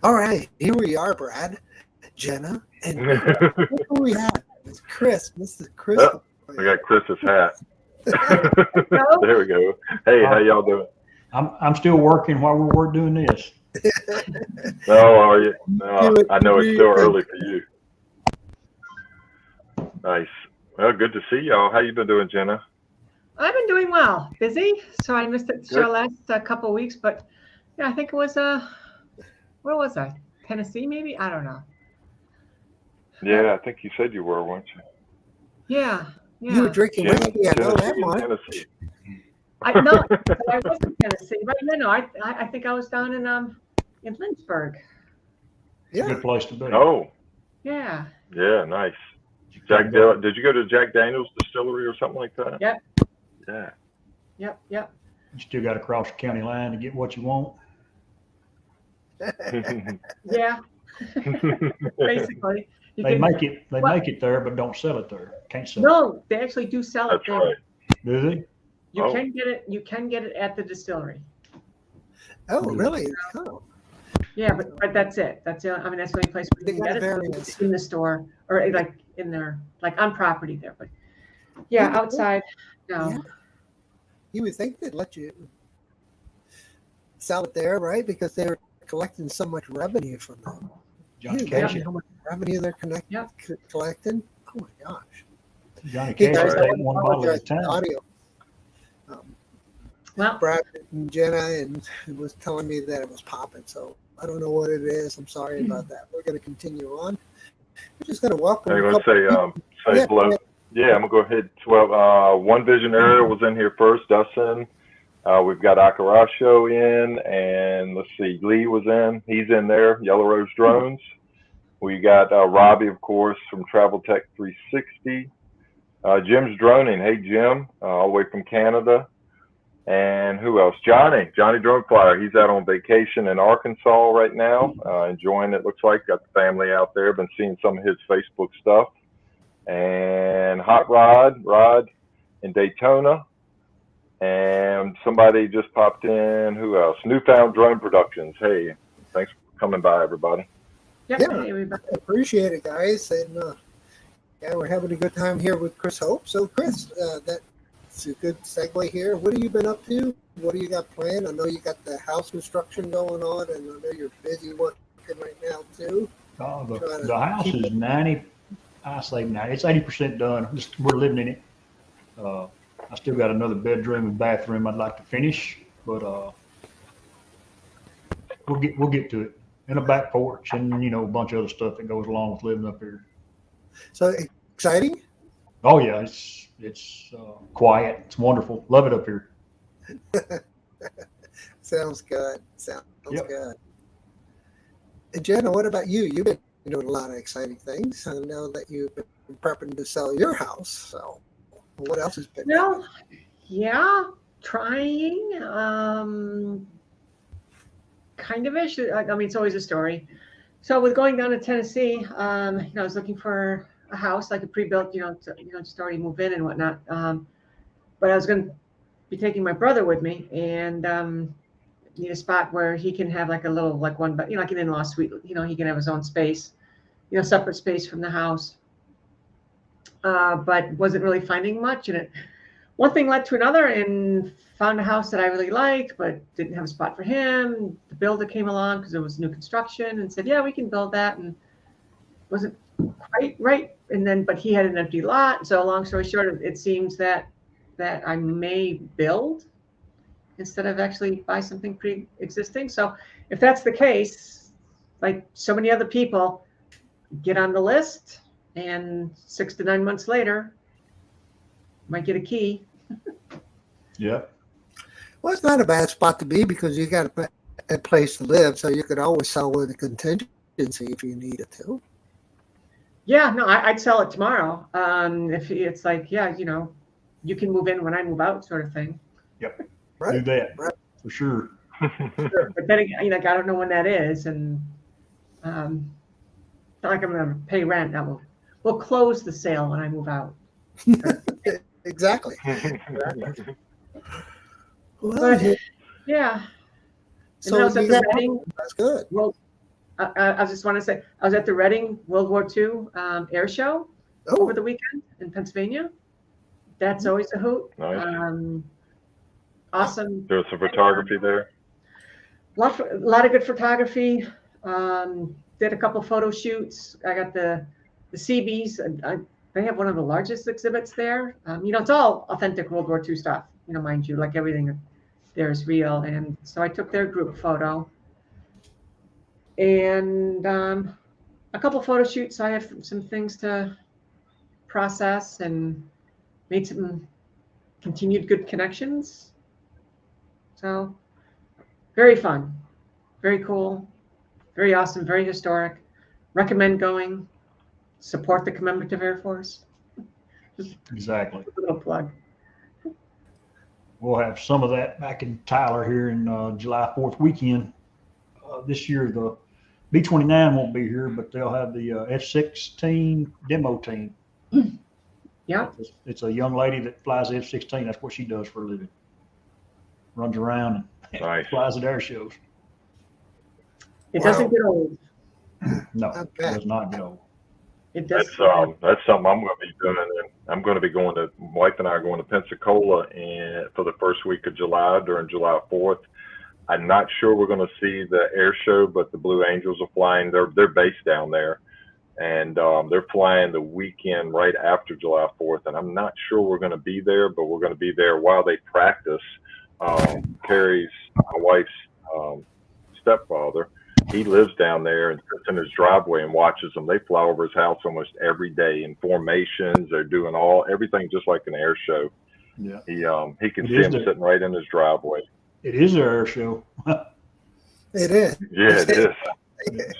All right, here we are, Brad, Jenna, and look who we have. It's Chris, Mr. Chris. Oh, I got Chris's hat. There we go. Hey, how y'all doing? I'm still working while we're doing this. Oh, are you? No, I know it's still early for you. Nice. Well, good to see y'all. How you been doing, Jenna? I've been doing well. Busy, so I missed the show last couple of weeks, but yeah, I think it was where was I? Tennessee, maybe? I don't know. Yeah, I think you said you were, weren't you? Yeah. You were drinking whiskey. I know that much. I know. I was in Tennessee, but I think I was down in Lynchburg. Yeah, good place to be. Oh. Yeah. Yeah, nice. Did you go to Jack Daniel's distillery or something like that? Yep. Yeah. Yep. You still got to cross the county line to get what you want. Yeah. Basically. They make it there, but don't sell it there. Can't sell it. No, they actually do sell it there. Right. Do they? You can get it. You can get it at the distillery. Oh, really? Oh. Yeah, but that's it. That's the only place where you can get it in the store or like in there, like on property there. But yeah, outside, no. Yeah. You would think they'd let you sell it there, right? Because they're collecting so much revenue from them. Johnny Cash. How much revenue they're collecting? Oh my gosh. Johnny Cash one bottle at a time. Audio. Well, Brad and Jenna and was telling me that it was popping, so I don't know what it is. I'm sorry about that. We're going to continue on. We're just going to welcome. I'm going to say hello. Yeah, I'm going to go ahead. Well, One Vision Area was in here first. Dustin. We've got Akarasho in, and let's see, Lee was in. He's in there. Yellow Rose Drones. We got Robbie, of course, from Travel Tech 360. Jim's droning. Hey, Jim, all the way from Canada. And who else? Johnny Drone Flyer. He's out on vacation in Arkansas right now, enjoying it. Looks like got the family out there. Been seeing some of his Facebook stuff. And Hot Rod in Daytona. And somebody just popped in. Who else? Newfound Drone Productions. Hey, thanks for coming by, everybody. Yeah, appreciate it, guys. And we're having a good time here with Chris Hope. So, Chris, that's a good segue here. What have you been up to? What do you got planned? I know you got the house construction going on, and I know you're busy working right now too. The house is 90. I say 90. It's 80% done. We're living in it. I still got another bedroom and bathroom I'd like to finish, but we'll get to it. And a back porch, and a bunch of other stuff that goes along with living up here. So exciting! Oh yeah, it's quiet. It's wonderful. Love it up here. Sounds good. Sounds good. And Jenna, what about you? You've been doing a lot of exciting things. I know that you've been prepping to sell your house. So, what else has been? No, yeah, trying. Kind of ish. I mean, it's always a story. So with going down to Tennessee, I was looking for a house like a pre-built, just already move in and whatnot. But I was going to be taking my brother with me and need a spot where he can have like a little, like one, but like an in-law suite. He can have his own space, separate space from the house. But wasn't really finding much, and one thing led to another, and found a house that I really liked, but didn't have a spot for him. The builder came along because it was new construction and said, yeah, we can build that. And wasn't quite right. And then, but he had an empty lot. So long story short, it seems that I may build instead of actually buy something pre-existing. So if that's the case, like so many other people, get on the list, and 6 to 9 months later, might get a key. Yeah. Well, it's not a bad spot to be because you got a place to live, so you could always sell with a contingency if you needed to. Yeah, no, I'd sell it tomorrow. If it's like, you can move in when I move out, sort of thing. Yep. Right. Do that for sure. Sure. But then again, I don't know when that is, and it's not like I'm going to pay rent. We'll close the sale when I move out. Exactly. Well, yeah. So the wedding, that's good. Well, I just want to say I was at the Reading World War II air show over the weekend in Pennsylvania. That's always a hoot. Nice. Awesome. There's some photography there. A lot of good photography. Did a couple photo shoots. I got the Seabees. They have one of the largest exhibits there. It's all authentic World War II stuff. Mind you, like everything there is real. And so I took their group photo. And a couple photo shoots. I have some things to process and made some continued good connections. So very fun, very cool, very awesome, very historic. Recommend going. Support the Commemorative Air Force. Exactly. A little plug. We'll have some of that back in Tyler here in July 4th weekend. This year, the B-29 won't be here, but they'll have the F-16 demo team. Yeah. It's a young lady that flies the F-16. That's what she does for a living. Runs around and Nice. flies at air shows. It doesn't get old. No, it does not get old. It does. That's something I'm going to be doing. And I'm going to be going to, my wife and I are going to Pensacola for the first week of July during July 4th. I'm not sure we're going to see the air show, but the Blue Angels are flying. They're based down there, and they're flying the weekend right after July 4th. And I'm not sure we're going to be there, but we're going to be there while they practice. Carrie's, my wife's stepfather, he lives down there and sits in his driveway and watches them. They fly over his house almost every day in formations. They're doing everything just like an air show. Yeah. He can see him sitting right in his driveway. It is their air show. It is. Yeah, it is.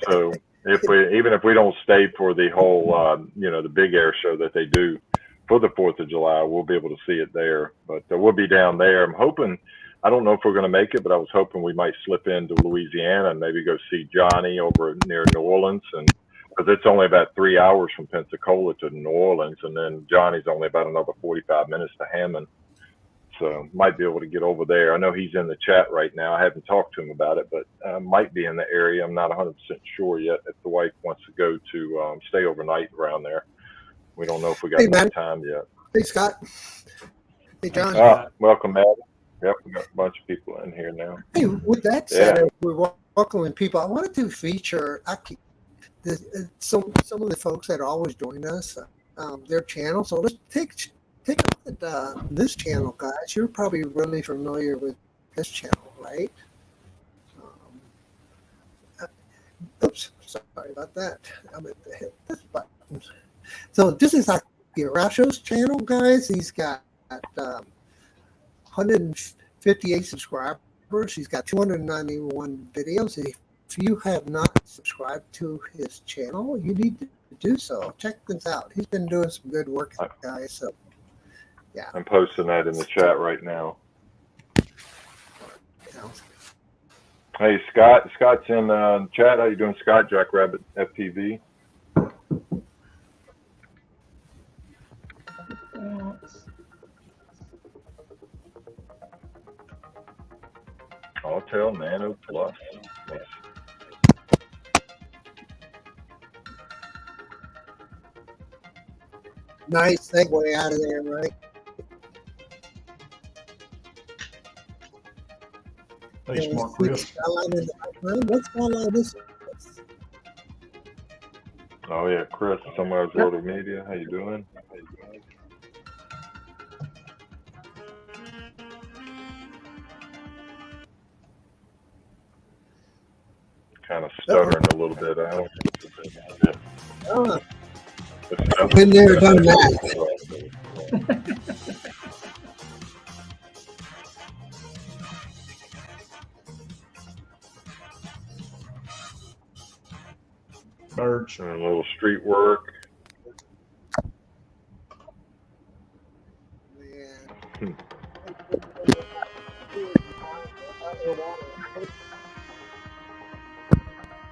So even if we don't stay for the whole, the big air show that they do for the 4th of July, we'll be able to see it there. But we'll be down there. I'm hoping. I don't know if we're going to make it, but I was hoping we might slip into Louisiana and maybe go see Johnny over near New Orleans, and because it's only about 3 hours from Pensacola to New Orleans, and then Johnny's only about another 45 minutes to Hammond. So might be able to get over there. I know he's in the chat right now. I haven't talked to him about it, but might be in the area. I'm not 100% sure yet if the wife wants to go to stay overnight around there. We don't know if we got enough time yet. Hey, Scott. Hey, John. Welcome, Matt. Yep, we got a bunch of people in here now. Hey, with that said, we're welcoming people. I wanted to feature some of the folks that always join us, their channel. So let's take a look at this channel, guys. You're probably really familiar with this channel, right? Oops, sorry about that. I'm going to hit this button. So this is Arasho's channel, guys. He's got 158 subscribers. He's got 291 videos. If you have not subscribed to his channel, you need to do so. Check this out. He's been doing some good work, guys. So, yeah. I'm posting that in the chat right now. Hey, Scott. Scott's in chat. How you doing, Scott? Jackrabbit FPV. Autel Nano Plus. Nice. Nice segue out of there, right? Hey, smart Chris. What's skyline this? Oh yeah, Chris, Somewhere's Loaded Media. How you doing? Kind of stuttering a little bit out. Been there, done that. Birds. And a little street work.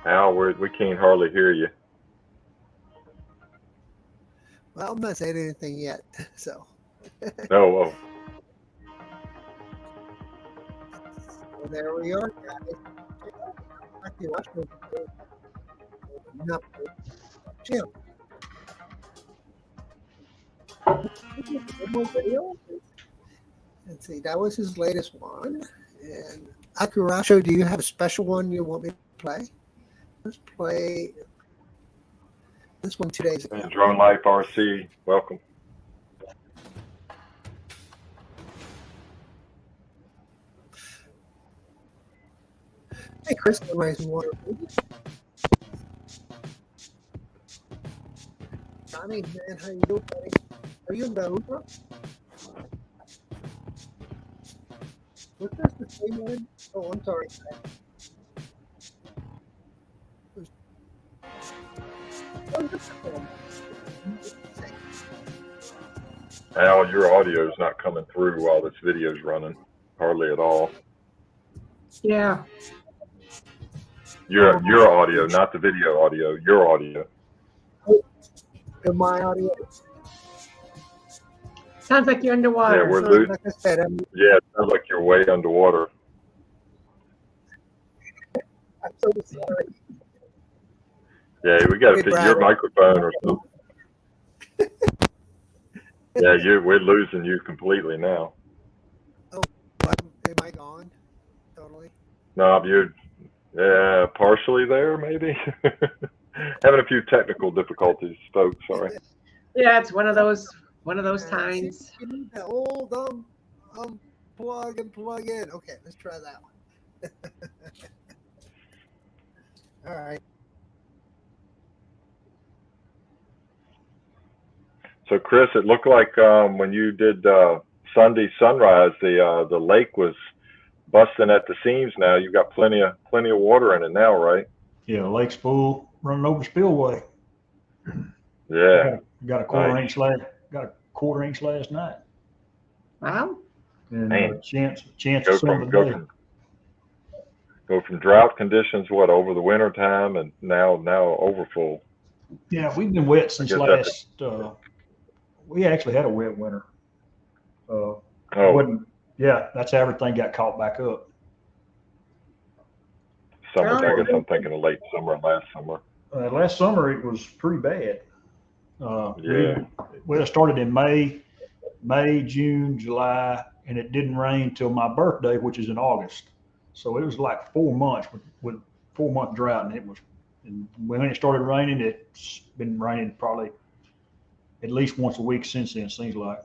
Al, we can't hardly hear you. Well, I'm not saying anything yet, so. Oh. Well, there we are, guys. one more video. Let's see. That was his latest one. And Akurasho, do you have a special one you want me to play? Let's play this one 2 days ago. And Drone Life RC, welcome. Hey, Chris, nice water. Johnny, man, how you doing, buddy? Are you in Beluga? Was this the same one? Oh, I'm sorry. Al, your audio's not coming through while this video's running, hardly at all. Yeah. Your audio, not the video audio, your audio. In my audio? Sounds like you're underwater. Yeah, we're losing. Like I said, Yeah, it sounds like you're way underwater. I'm so sorry. Yeah, we got to Hey, pick Brad. your microphone or something. Yeah, we're losing you completely now. Am I gone? Totally. No, you're partially there, maybe. Having a few technical difficulties, folks. Sorry. Yeah, it's one of those See, times. you need the old plug and plug in. Okay, let's try that one. All right. So, Chris, it looked like when you did Sunday sunrise, the lake was busting at the seams. Now you've got plenty of water in it now, right? Yeah, the lake's full, running over spillway. Yeah. Got a quarter inch last night. Wow. And Man. chance Go of some today. go from drought conditions over the winter time and now over full. Yeah, we've been wet since guess last. We actually had a wet winter. Yeah, that's how everything got caught back up. Summer. I guess I'm thinking of late summer, last summer. Last summer it was pretty bad. Yeah. It started in May, June, July, and it didn't rain till my birthday, which is in August. So it was like 4 months with 4 month drought, and when it started raining, it's been raining probably at least once a week since then. Seems like.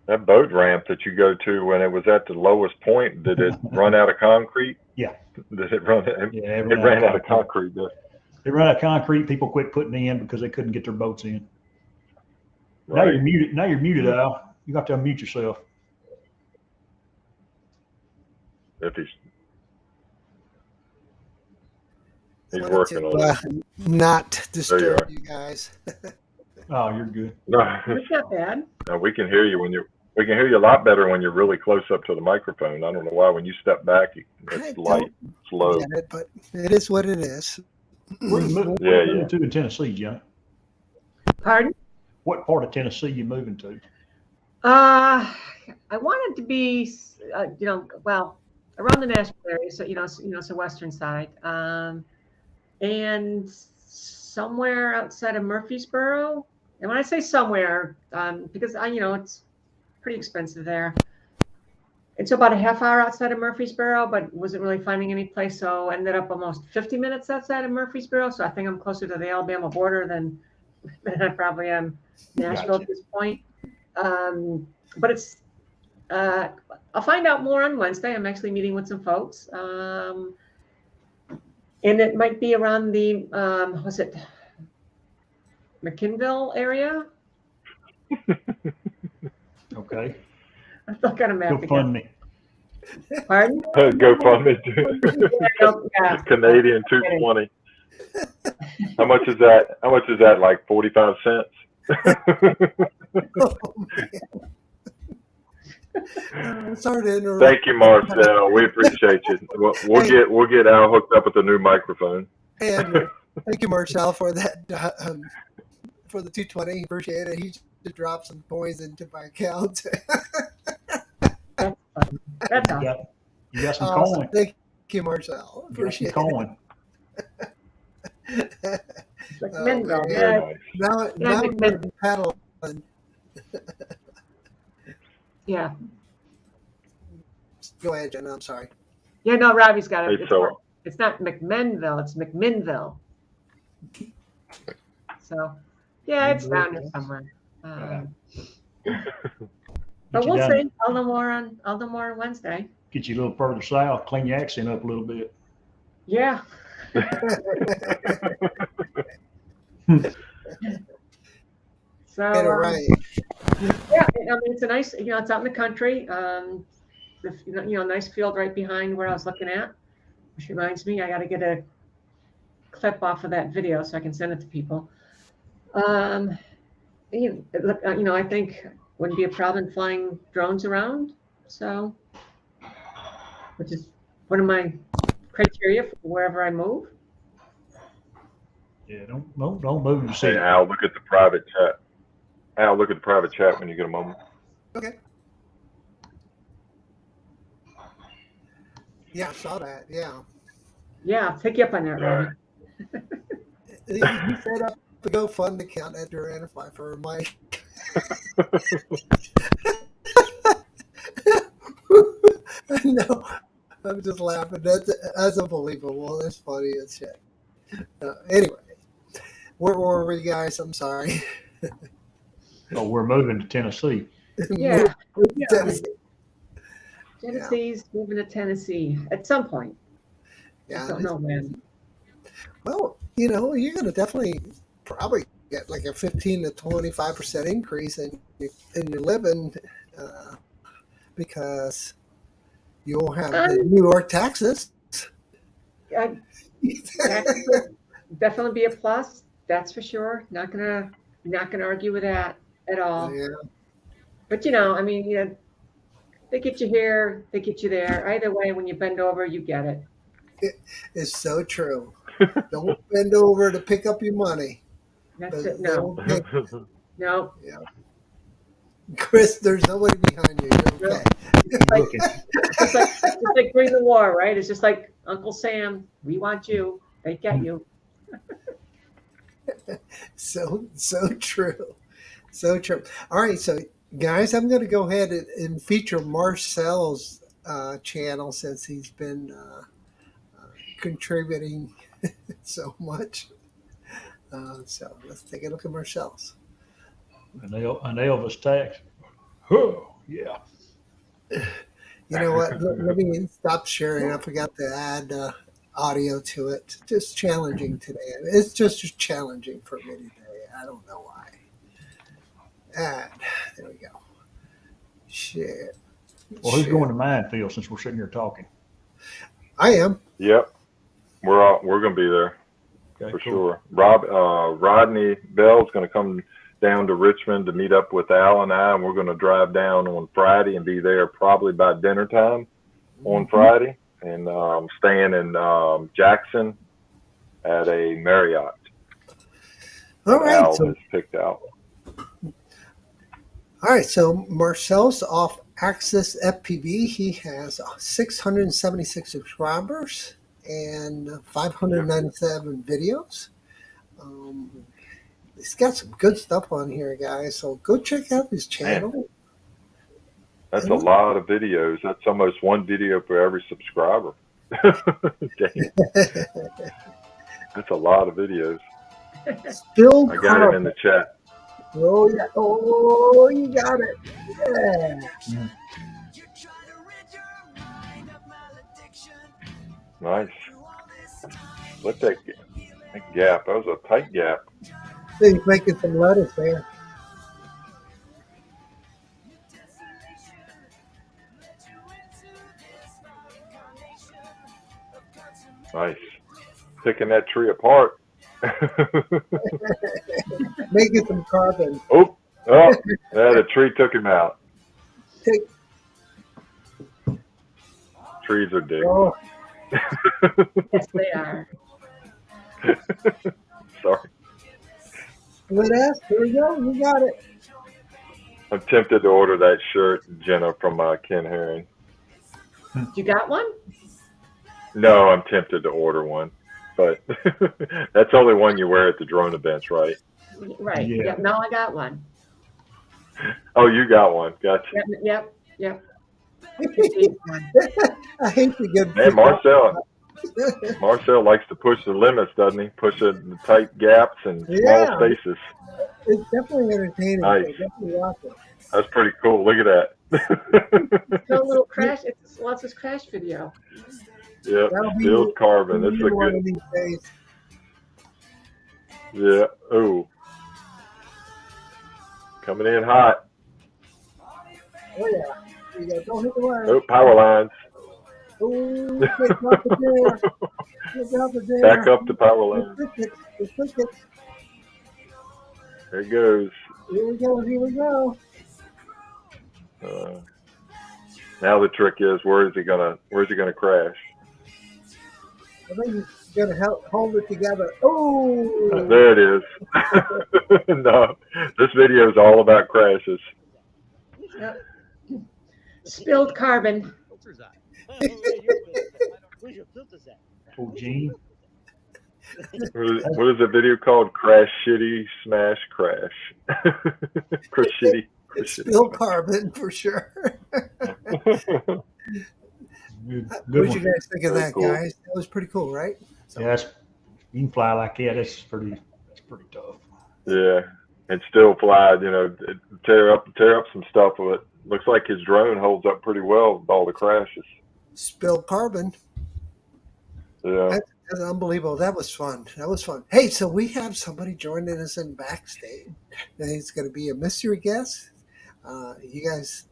That boat ramp that you go to when it was at the lowest point, did it run out of concrete? Yeah. Did it run? Yeah, it ran out of concrete. They ran out of concrete. People quit putting in because they couldn't get their boats in. Right. Now you're muted, Al. You got to unmute yourself. If he's Wanted working to, on it. Not disturb are. you guys. Oh, you're good. No, It's not bad. no, we can hear you we can hear you a lot better when you're really close up to the microphone. I don't know why when you step back, it's light, slow. Get it, but it is what it is. Where you moving to in Tennessee, John? Pardon? What part of Tennessee you moving to? I wanted to be, around the Nashville area, so western side, and somewhere outside of Murfreesboro. And when I say somewhere, because it's pretty expensive there. It's about a half hour outside of Murfreesboro, but wasn't really finding any place, so ended up almost 50 minutes outside of Murfreesboro. So I think I'm closer to the Alabama border than I probably am Nashville at this point. But it's I'll find out more on Wednesday. I'm actually meeting with some folks, and it might be around the McKinnville area. Okay. I'm not gonna map Go fund me. Pardon? Go fund me too. Yeah. Canadian 220. How much is that? How much is that? Like 45 cents? Sorry to interrupt. Thank you, Marcel. We appreciate you. We'll get Al hooked up with a new microphone. And thank you, Marcel, for that. For the 220, appreciate it. He just dropped some coins into my account. That's all. You got some Awesome. coin. Thank you, Marcel. You got some Appreciate coin. It's like Oh, Menville. man. Yeah. it. Now Yeah, we're paddling. Yeah. Go ahead, Jenna. I'm sorry. Yeah, no, Robbie's got it. Hey, so It's not McMinnville, it's McMinnville. So, yeah, it's down there somewhere. But Get you we'll down, see. I'll know more on Wednesday. get you a little further south, clean your accent up a little bit. Yeah. So, Get it right. yeah, I mean, it's a nice, it's out in the country. Nice field right behind where I was looking at, which reminds me, I got to get a clip off of that video so I can send it to people. I think wouldn't be a problem flying drones around. So, which is one of my criteria for wherever I move. Yeah, don't move in the hey, city. Al, look at the private chat. Al, look at the private chat when you get a moment. Okay. Yeah, I saw that. Yeah. Yeah, I'll take you up on that, Robbie. He set up the GoFund account at Duranify for Mike. No, I'm just laughing. That's unbelievable. That's funny as shit. Anyway, where were we, guys? I'm sorry. Oh, we're moving to Tennessee. Yeah. Tennessee. Tennessee's moving to Tennessee at some point. Yeah, I don't know when. Well, you're going to definitely probably get like a 15 to 25% increase in your living because you'll have the New York taxes. Taxes will definitely be a plus. That's for sure. Not gonna argue with that at all. Yeah. But they get you here, they get you there. Either way, when you bend over, you get it. It's so true. Don't bend over to pick up your money. That's it. No. No. Yeah. Chris, there's nobody behind you. You're okay. It's like during the war, right? It's just like Uncle Sam. We want you. They get you. So true. So true. All right, so guys, I'm going to go ahead and feature Marcel's channel since he's been contributing so much. So let's take a look at Marcel's. An Elvis tax. Oh, yeah. You know what? Let me stop sharing. I forgot to add audio to it. Just challenging today. It's just challenging for me today. I don't know why. There we go. Shit. Well, who's going to Minefield since we're sitting here talking? I am. Yep, we're going to be there for sure. Rodney Bell's going to come down to Richmond to meet up with Al and I, and we're going to drive down on Friday and be there probably by dinner time on Friday, and staying in Jackson at a Marriott. All right. Al has picked out. All right, so Marcel's off Access FPV. He has 676 subscribers and 597 videos. He's got some good stuff on here, guys. So go check out his channel. Man, that's a lot of videos. That's almost one video for every subscriber. That's a lot of videos. Still, I got it in the chat. Oh yeah! Oh, you got it. Yeah. Nice. Let that gap. That was a tight gap. He's making some lettuce there. Nice. Picking that tree apart. Making some carbon. Oh, yeah, the tree took him out. Trees are big. Oh. Yes, they are. Sorry. With us, here we go. You got it. I'm tempted to order that shirt, Jenna, from Ken Herring. You got one? No, I'm tempted to order one, but that's only one you wear at the drone events, right? Right. Yeah. Yeah. No, I got one. Oh, you got one. Gotcha. Yep. I hate to get. Man, Marcel likes to push the limits, doesn't he? Push the tight gaps and small Yeah, spaces. it's definitely entertaining. Nice. So definitely watch it. That's pretty cool. Look at that. No little crash. It's Lots crash video. Yep, steel carbon. That's a one good. of these days. Yeah. Oh, coming in hot. Oh yeah. You go. Don't hit the wire. Oh, power lines. Oh, get out the there. Get out the there. Back up the power line. The crickets. There it goes. Here we go. Here we go. Now the trick is, where's he gonna crash? I think he's gonna hold it together. Oh, There it is. No, this video is all about crashes. Yep. Spilled carbon. Where's your filters at? Oh, Gene. What is the video called? Crash Shitty Smash Crash. Crash Shitty. it's still carbon for sure. Good What did you one. guys think of Very that, cool. guys? That was pretty cool, right? So, Yeah, you can fly like that. That's pretty tough. Yeah, and still fly. You know, tear up some stuff. But looks like his drone holds up pretty well with all the crashes. spilled carbon. Yeah. That's unbelievable. That was fun. Hey, so we have somebody joining us in backstage. He's going to be a mystery guest. You guys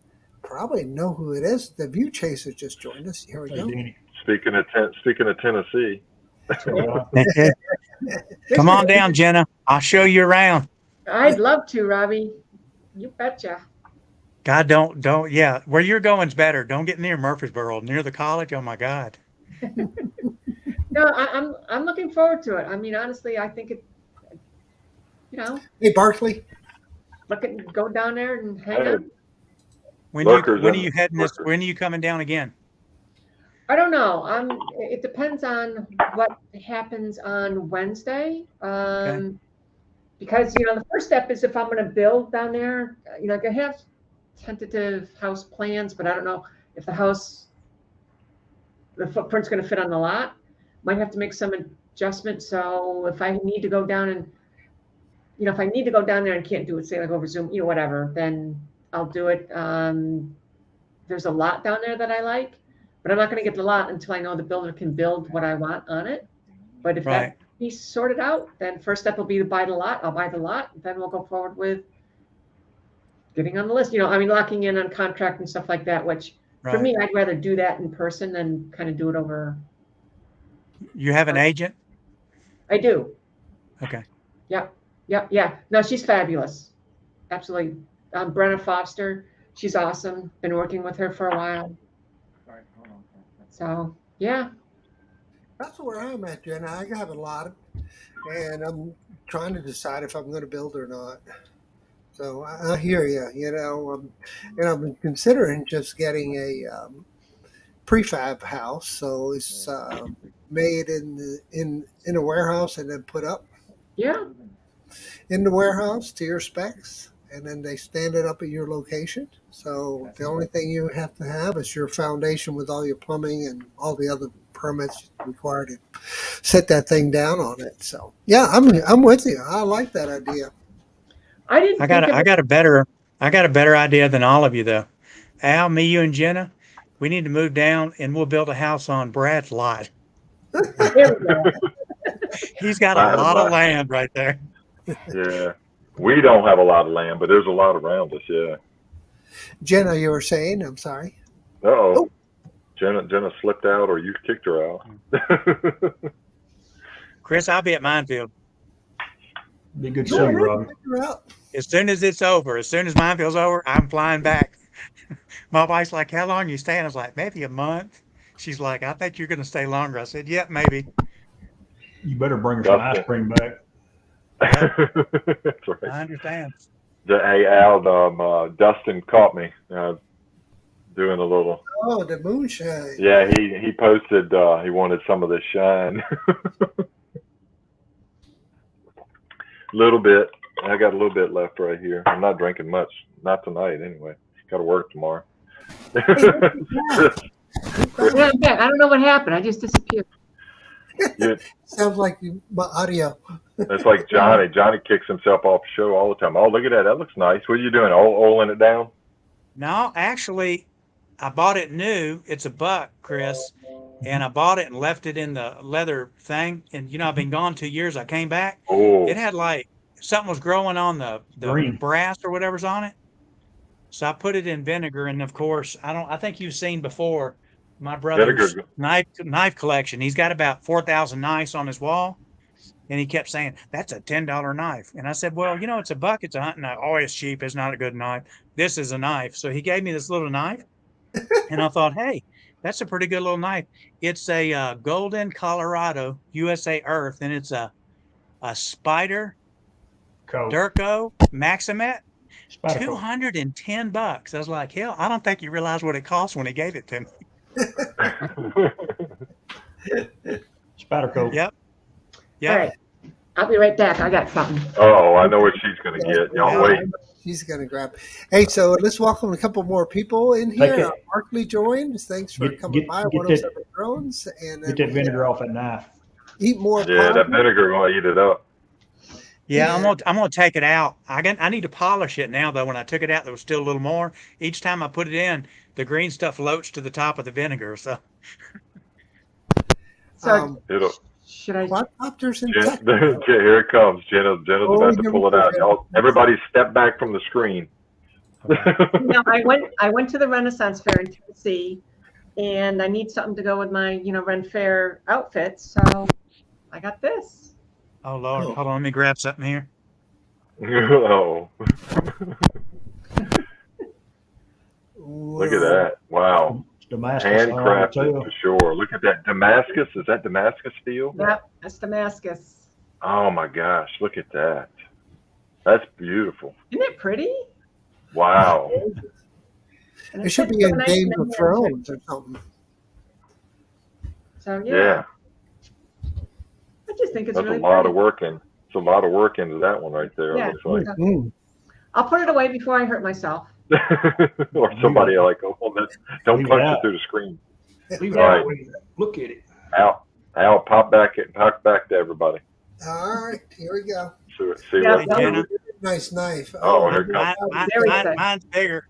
probably know who it is. The View Chaser just joined us. Here we Hey, go. Danny. Speaking of Tennessee. Come on down, Jenna. I'll show you around. I'd love to, Robbie. You betcha. God, don't. Yeah, where you're going's better. Don't get near Murfreesboro, near the college. Oh my God. No, I'm looking forward to it. I mean, honestly, I think it. Hey, Barkley. Go down there and hang out. When are you heading this? When are you coming down again? I don't know. It depends on what happens on Wednesday. Because the first step is if I'm going to build down there. I have tentative house plans, but I don't know if the footprint's going to fit on the lot. Might have to make some adjustments. So if I need to go down and, if I need to go down there and can't do it, say like over Zoom, whatever, then I'll do it. There's a lot down there that I like, but I'm not going to get the lot until I know the builder can build what I want on it. But if that piece sorted out, then first step will be to buy the lot. I'll buy the lot. Then we'll go forward with getting on the list. Locking in on contract and stuff like that, which for me, I'd rather do that in person than kind of do it over. You have an agent? I do. Okay. Yeah. No, she's fabulous. Absolutely. Brenna Foster. She's awesome. Been working with her for a while. So, yeah. That's where I'm at, Jenna. I have a lot, and I'm trying to decide if I'm going to build or not. So I hear you. And I'm considering just getting a prefab house. So it's made in a warehouse and then put up. Yeah. In the warehouse to your specs, and then they stand it up at your location. So the only thing you have to have is your foundation with all your plumbing and all the other permits required to set that thing down on it. So yeah, I'm with you. I like that idea. I got a better idea than all of you though. Al, me, you, and Jenna, we need to move down and we'll build a house on Brad's lot. There we go. He's got a lot of land right there. Yeah. We don't have a lot of land, but there's a lot around us, yeah. Jenna, you were saying, I'm sorry. Uh-oh. Jenna slipped out or you kicked her out. Chris, I'll be at Minefield. Be good to see you, Robbie. As soon as it's over, as soon as Minefield's over, I'm flying back. My wife's like, how long are you staying? I was like, maybe a month. She's like, I think you're going to stay longer. I said, yep, maybe. You better bring her some ice cream back. That's right. I understand. Hey, Al, Dustin caught me doing a little. Oh, the moonshine. Yeah, he posted he wanted some of this shine. Little bit. I got a little bit left right here. I'm not drinking much. not tonight anyway. Got to work tomorrow. Yeah, I'm back. I don't know what happened. I just disappeared. Sounds like my audio. It's like Johnny. Johnny kicks himself off the show all the time. Oh, look at that. That looks nice. What are you doing? Oiling it down? No, actually, I bought it new. It's a buck, Chris. And I bought it and left it in the leather thing. And, you know, I've been gone 2 years. I came back. Oh. It had like something was growing on the Green. brass or whatever's on it. So I put it in vinegar. And, of course, I think you've seen before my brother's knife collection. He's got about 4,000 knives on his wall. And he kept saying, that's a $10 knife. And I said, well, you know, it's a buck. It's a hunting knife. Oh, it's cheap. It's not a good knife. This is a knife. So he gave me this little knife. And I thought, hey, that's a pretty good little knife. It's a Golden Colorado USA Earth. And it's a Spider Durco Maximet. $210. I was like, hell, I don't think you realize what it cost when he gave it to me. Spyderco. Yep. All right. I'll be right back. I got something. Oh, I know what she's going to get. Y'all wait. She's going to grab. Hey, so let's welcome a couple more people in here. Markley joins. Thanks for coming by. 107 Drones. And get that vinegar off that knife. Eat more. Yeah, that vinegar going to eat it up. Yeah, I'm gonna take it out. I need to polish it now though. When I took it out, there was still a little more. Each time I put it in, the green stuff floats to the top of the vinegar. So should I? Quadcopters in here it comes. Jenna's about to pull it out. Y'all, everybody step back from the screen. I went to the Renaissance Fair in Tennessee, and I need something to go with my Ren Fair outfit. So I got this. Oh, Lord. Hold on. Let me grab something here. Oh. Look at that. Wow. Handcrafted for sure. Look at that. Damascus. Is that Damascus steel? Yep. That's Damascus. Oh, my gosh. Look at that. That's beautiful. Isn't it pretty? Wow. It should be in Game of Thrones or something. So, yeah. I just think it's That's really a lot pretty. of work in. It's a lot of work into that one right there. Yeah. It looks like. I'll put it away before I hurt myself. Or somebody like, oh, don't punch it through the screen. Right. Look at it. Al, pop back to everybody. All right, here we go. See what nice knife. Oh, here it comes. Mine's bigger.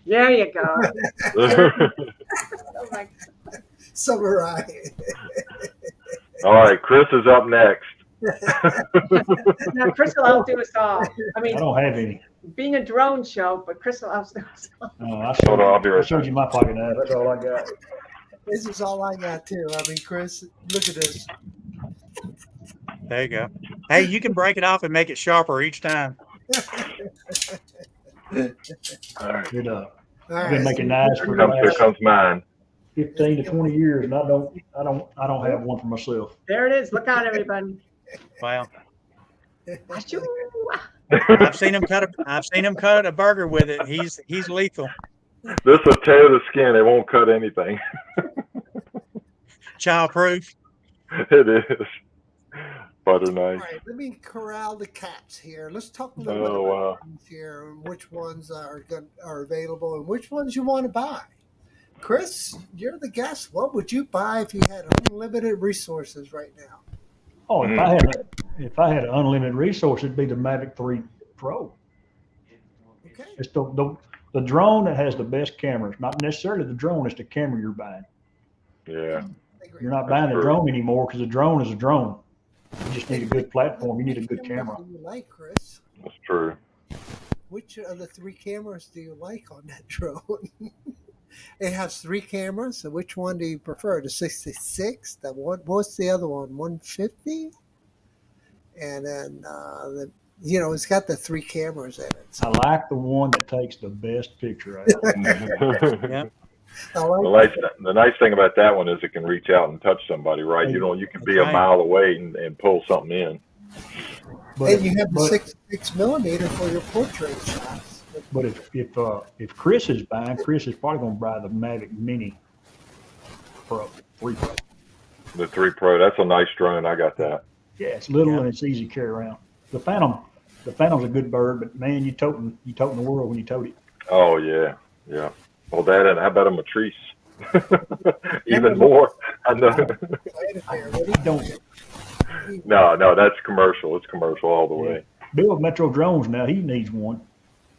There you go. Oh my. Samurai. All right, Chris is up next. Now, Chris will outdo us all. I mean, I don't have any. Being a drone show, but Chris will outdo us all. I showed you my pocket knife. That's all I got. This is all I got too. I mean, Chris, look at this. There you go. Hey, you can break it off and make it sharper each time. All right. I've been making knives for here comes mine. 15 to 20 years, and I don't have one for myself. There it is. Look out, everybody. Wow. I've seen him cut a burger with it. He's lethal. This will tear the skin. It won't cut anything. Childproof. It is. Butter knife. All right, let me corral the cats here. Let's talk a little bit about things here, which ones are available and which ones you want to buy. Chris, you're the guest. What would you buy if you had unlimited resources right now? Oh, if I had unlimited resources, it'd be the Mavic 3 Pro. Okay. It's the drone that has the best cameras. Not necessarily the drone; it's the camera you're buying. Yeah. You're not buying the drone anymore because the drone is a drone. You just need a good platform. You need a good camera. What do you like, Chris? That's true. Which of the 3 cameras do you like on that drone? It has 3 cameras. So which one do you prefer? The 66? What's the other one? 150? And then it's got the 3 cameras in it. So. I like the one that takes the best picture out. Yeah. The nice thing about that one is it can reach out and touch somebody, right? You can be a mile away and pull something in. And you have the 66 millimeter for your portrait shots. But if Chris is buying, Chris is probably going to buy the Mavic Mini Pro 3 Pro. The 3 Pro, that's a nice drone. I got that. Yeah, it's little and it's easy to carry around. The Phantom The Phantom's a good bird, but man, you toting the world when you tote it. Oh yeah, yeah. Well, that and how about a Matrice? Even more. I know. No, that's commercial. It's commercial all the way. Bill Metro Drones now, he needs one.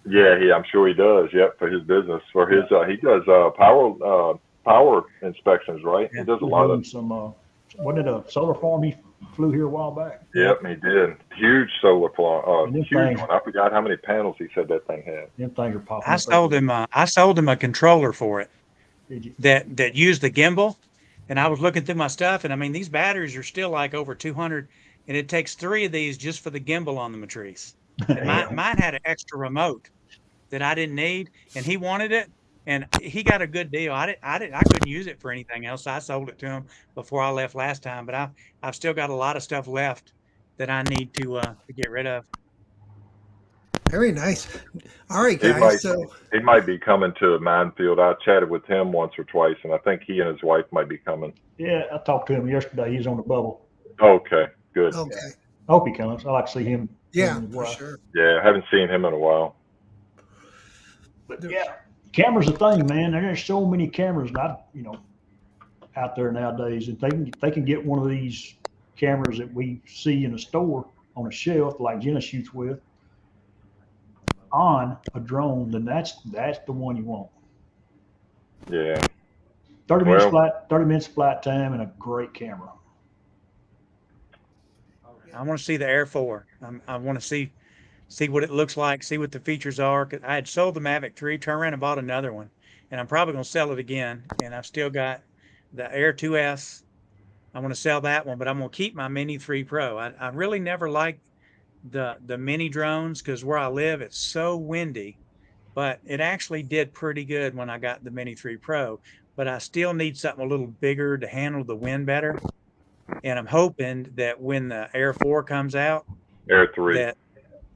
Yeah, I'm sure he does. Yep, for his business, for his he does power inspections, right? Yeah. He does a lot of some. What did a solar farm he flew here a while back? Yep, he did. Huge solar farm. Huge things, one. I forgot how many panels he said that thing had. Them things are popping. I sold him a controller for it. Did you? That used the gimbal, and I was looking through my stuff, and I mean these batteries are still like over 200, and it takes 3 of these just for the gimbal on the Matrice. And mine had an extra remote that I didn't need, and he wanted it, and he got a good deal. I couldn't use it for anything else. So I sold it to him before I left last time, but I've still got a lot of stuff left that I need to get rid of. Very nice. All right, guys. He might be coming to Minefield. I chatted with him once or twice, and I think he and his wife might be coming. Yeah, I talked to him yesterday. He's on the bubble. Okay, good. Okay. I hope he comes. I like to see him. Yeah, for sure. Yeah, I haven't seen him in a while. But yeah, cameras a thing, man. There's so many cameras, out there nowadays, and they can get one of these cameras that we see in a store on a shelf, like Jenna shoots with, on a drone. Then that's the one you want. Yeah. 30 minutes flight time and a great camera. I want to see the Air 4. I want to see what it looks like, see what the features are. I had sold the Mavic 3, turned around and bought another one, and I'm probably going to sell it again. And I've still got the Air 2S. I want to sell that one, but I'm going to keep my Mini 3 Pro. I really never liked the mini drones because where I live, it's so windy, but it actually did pretty good when I got the Mini 3 Pro. But I still need something a little bigger to handle the wind better. And I'm hoping that when the Air 4 comes out, Air 3.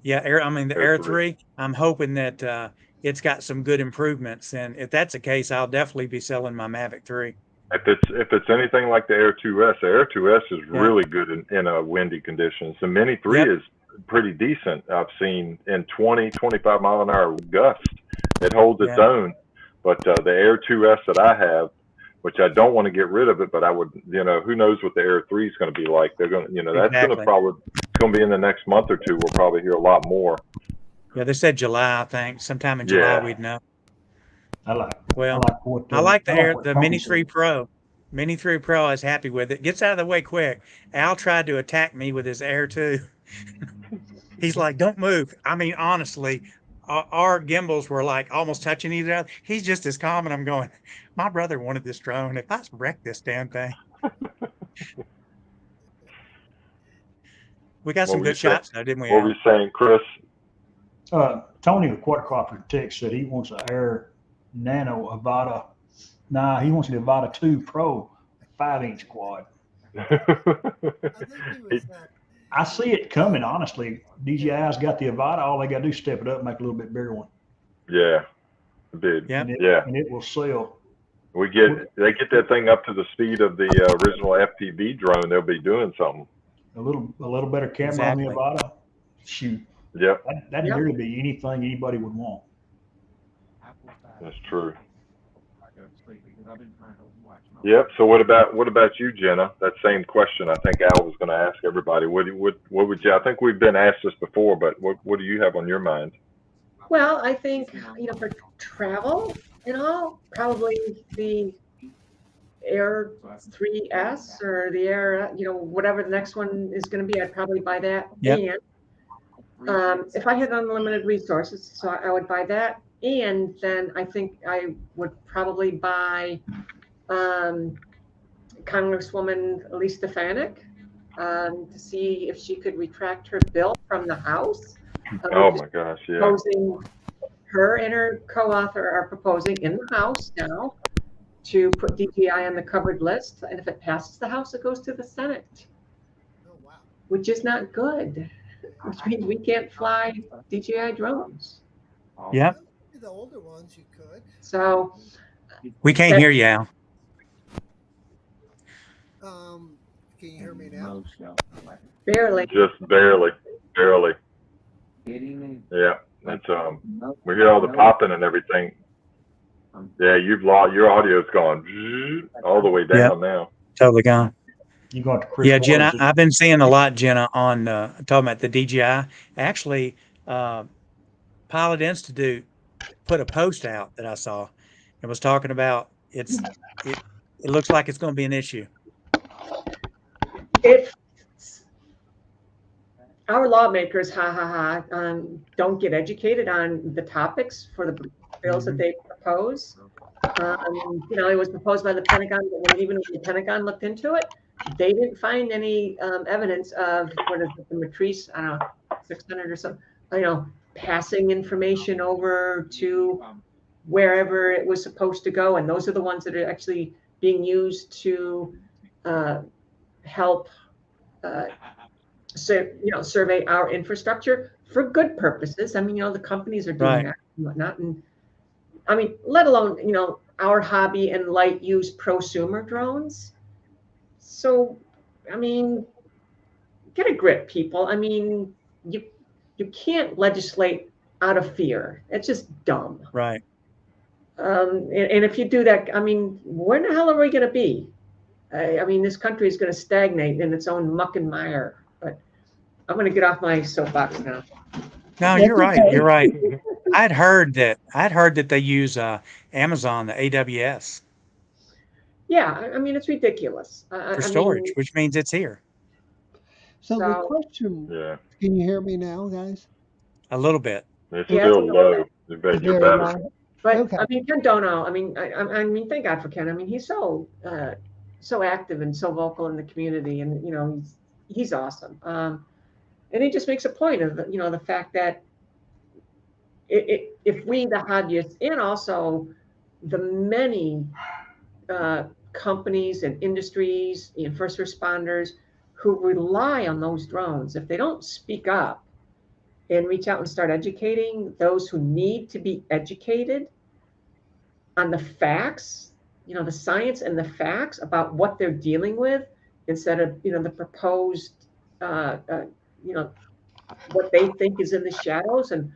Air 3, I'm hoping that it's got some good improvements. And if that's the case, I'll definitely be selling my Mavic 3. If it's anything like the Air 2S, the Air 2S is really good in windy conditions. The Mini 3 is pretty decent. I've seen in 20-25 mile an hour gust. It holds its own. But the Air 2S that I have, which I don't want to get rid of it, but I would, who knows what the Air 3 is going to be like. They're going to, that's going to be in the next month or two. We'll probably hear a lot more. Yeah, they said July, I think. Sometime in July we'd know. I like the Mini 3 Pro. Mini 3 Pro, I was happy with it. Gets out of the way quick. Al tried to attack me with his Air 2. He's like, don't move. I mean, honestly, our gimbals were like almost touching each other. He's just as calm, and I'm going, my brother wanted this drone. If I wreck this damn thing. We got some good shots though, didn't we? What were you saying, Chris? Tony, the quadcopter tech, said he wants an Air Nano Avata. Nah, he wants the Avata 2 Pro 5-inch quad. I see it coming, honestly. DJI's got the Avata. All they got to do is step it up and make a little bit bigger one. Yeah, it did. Yeah. And it will sell. They get that thing up to the speed of the original FPV drone, they'll be doing something. A little better camera on the Avata. Shoot. Yep. That'd really be anything anybody would want. That's true. Yep. So what about you, Jenna? That same question I think Al was going to ask everybody. What would you? I think we've been asked this before, but what do you have on your mind? Well, I think for travel and all, probably the Air 3S or the Air, whatever the next one is going to be. I'd probably buy that. Yep. And if I had unlimited resources, so I would buy that. And then I think I would probably buy Congresswoman Elise Stefanik to see if she could retract her bill from the House. Oh my gosh, yeah. Proposing, her and her co-author are proposing in the House now to put DJI on the covered list. And if it passes the House, it goes to the Senate. Oh, wow. Which is not good, which means we can't fly DJI drones. Yep. The older ones you could. So we can't hear you, Al. Can you hear me now? Barely. Just barely. Yeah, that's we hear all the popping and everything. Yeah, you've lost your audio's gone all the way down now. Totally gone. You going to Chris? Yeah, Jenna, I've been seeing a lot, Jenna, on talking about the DGI. Actually, Pilot Institute put a post out that I saw. It was talking about it looks like it's going to be an issue. If our lawmakers, don't get educated on the topics for the bills that they propose. It was proposed by the Pentagon, but even when the Pentagon looked into it, they didn't find any evidence of the Matrice, I don't know, 600 or something, passing information over to wherever it was supposed to go. And those are the ones that are actually being used to help survey our infrastructure for good purposes. I mean, the companies are doing that and whatnot. And I mean, let alone, our hobby and light use prosumer drones. So, I mean, get a grip, people. I mean, you can't legislate out of fear. It's just dumb. Right. And if you do that, I mean, where the hell are we going to be? I mean, this country is going to stagnate in its own muck and mire. But I'm going to get off my soapbox now. No, you're right. You're right. I'd heard that they use Amazon, the AWS. Yeah, I mean, it's ridiculous. For storage, which means it's here. So the question, can you hear me now, guys? A little bit. It's still low. You're better. But I mean, Ken Dono, I mean, thank God for Ken. I mean, he's so active and so vocal in the community, and he's awesome. And he just makes a point of the fact that if we, the hobbyists, and also the many companies and industries and first responders who rely on those drones, if they don't speak up and reach out and start educating those who need to be educated on the facts, the science and the facts about what they're dealing with, instead of the proposed what they think is in the shadows. And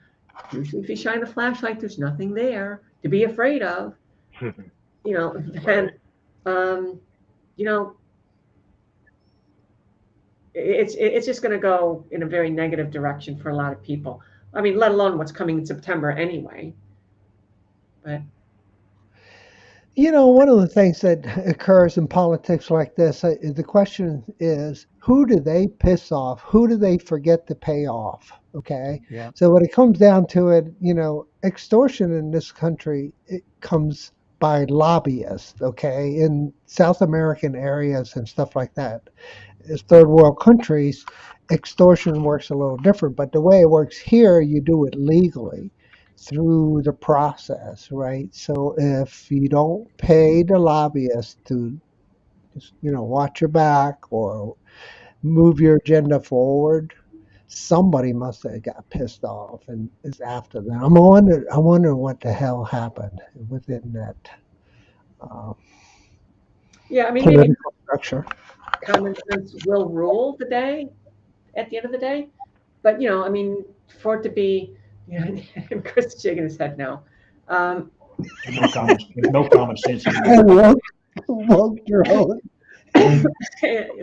usually if you shine a flashlight, there's nothing there to be afraid of. Then it's just going to go in a very negative direction for a lot of people. I mean, let alone what's coming in September anyway. But one of the things that occurs in politics like this, the question is, who do they piss off? Who do they forget to pay off? Okay. Yeah. So when it comes down to it, extortion in this country, it comes by lobbyists, okay, in South American areas and stuff like that. As third world countries, extortion works a little different, but the way it works here, you do it legally through the process, right? So if you don't pay the lobbyist to, watch your back or move your agenda forward, somebody must have got pissed off and is after them. I wonder what the hell happened within that political structure. Common sense will rule the day at the end of the day. But, I mean, for it to be, Chris shaking his head no. No common sense. Woke drone.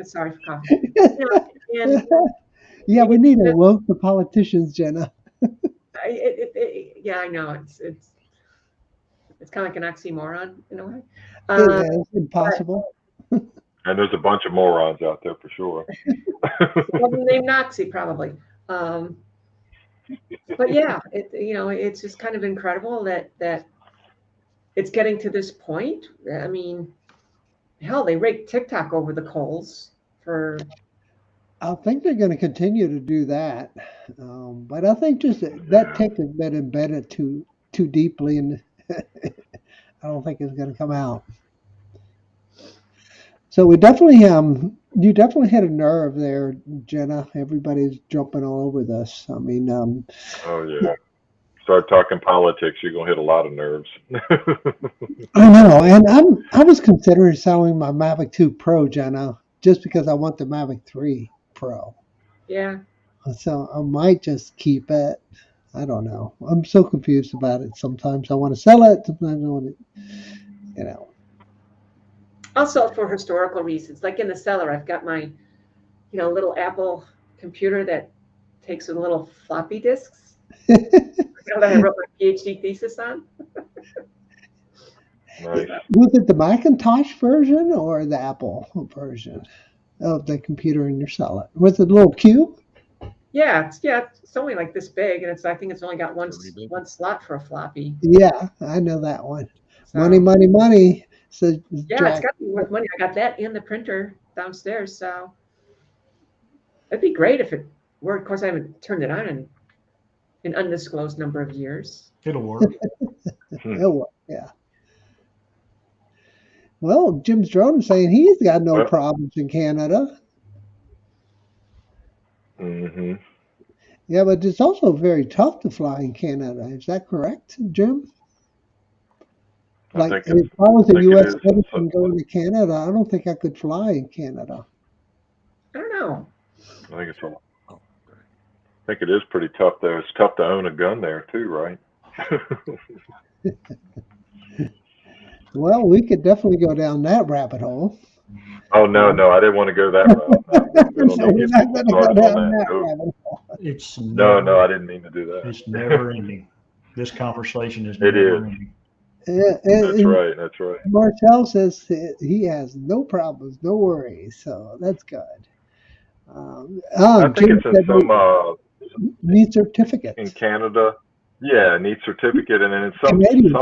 Sorry for coughing. Yeah, we need to woke the politicians, Jenna. Yeah, I know. It's kind of like an oxymoron in a way. It's impossible. And there's a bunch of morons out there for sure. Well, named Noxie probably. But yeah, it's just kind of incredible that it's getting to this point. I mean, hell, they raked TikTok over the coals for. I think they're going to continue to do that, but I think just that tick has been embedded too deeply, and I don't think it's going to come out. So we definitely, you definitely hit a nerve there, Jenna. Everybody's jumping all over this. I mean, oh yeah. Start talking politics, you're gonna hit a lot of nerves. I know, and I was considering selling my Mavic 2 Pro, Jenna, just because I want the Mavic 3 Pro. Yeah. So I might just keep it. I don't know. I'm so confused about it. Sometimes I want to sell it. Sometimes I want to, you know. Also for historical reasons, like in the cellar, I've got my, little Apple computer that takes the little floppy disks, that I wrote my PhD thesis on. Nice. Was it the Macintosh version or the Apple version of the computer in your cellar? Was it a little cube? Yeah, it's only like this big, and I think it's only got one slot for a floppy. Yeah, I know that one. So, Money, money, money. So yeah, it's got to be worth money. I got that in the printer downstairs, so it'd be great if it were. Of course, I haven't turned it on in an undisclosed number of years. It'll work. Yeah. Well, Jim's drone is saying he's got no problems in Canada. Mm-hmm. Yeah, but it's also very tough to fly in Canada. Is that correct, Jim? Like, if I was a U.S. citizen going to Canada, I don't think I could fly in Canada. I don't know. I think it is pretty tough there. It's tough to own a gun there too, right? Well, we could definitely go down that rabbit hole. Oh no, I didn't want to go that route. We don't need to get started on that. It's no, I didn't mean to do that. It's never ending. This conversation is never ending. That's right. Marcel says he has no problems, no worries, so that's good. I think it's in some need certificate in Canada. Yeah, need certificate, and then in some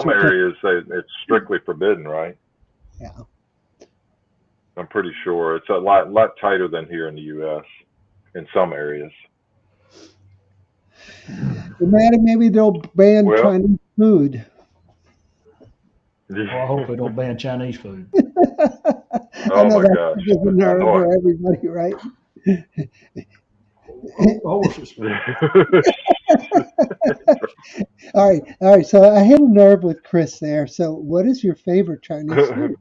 areas it's strictly forbidden, right? Yeah. I'm pretty sure it's a lot tighter than here in the U.S. in some areas. Maybe they'll ban Chinese food. Well, I hope they don't ban Chinese food. Oh my gosh! It's a nerve for everybody, right? All right. So I hit a nerve with Chris there. So, what is your favorite Chinese food?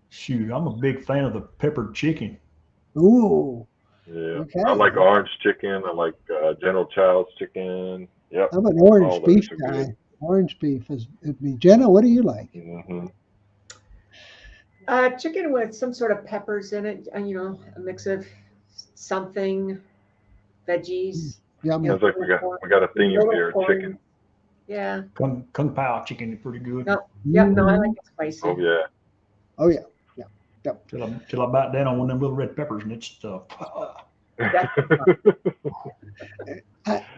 Shoot, I'm a big fan of the peppered chicken. Ooh. Yeah, okay. I like orange chicken. I like General Chow's chicken. Yep. I'm an orange beef guy. Good. Orange beef is me. Jenna, what do you like? Mm-hmm. Chicken with some sort of peppers in it. A mix of something, veggies. Sounds like we got a theme here. Chicken. Yeah. Kung Pao chicken is pretty good. No, I like it spicy. Oh yeah. Till I bite down on one of them little red peppers and it's stuff. I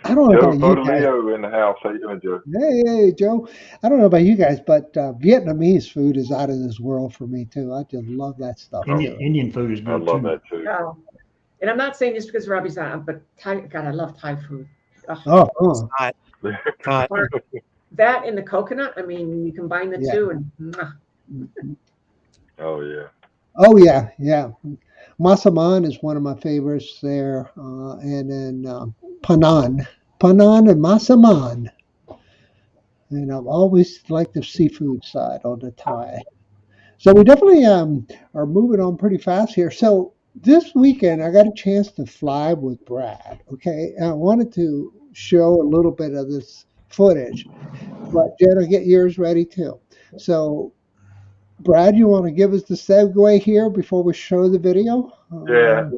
don't know about you guys. Leo in the house. How you doing, Joe? Hey, Joe. I don't know about you guys, but Vietnamese food is out of this world for me too. I just love that stuff. Indian food is good. I love that too. Oh. And I'm not saying this because Robbie's not, but Thai. God, I love Thai food. That and the coconut. I mean, you combine the two, and. Oh yeah. Oh yeah. Masaman is one of my favorites there, and then Panan and Masaman. And I've always liked the seafood side on the Thai. So we definitely are moving on pretty fast here. So this weekend I got a chance to fly with Brad. Okay, and I wanted to show a little bit of this footage, but Jenna, get yours ready too. So. Brad, you want to give us the segue here before we show the video? Yeah.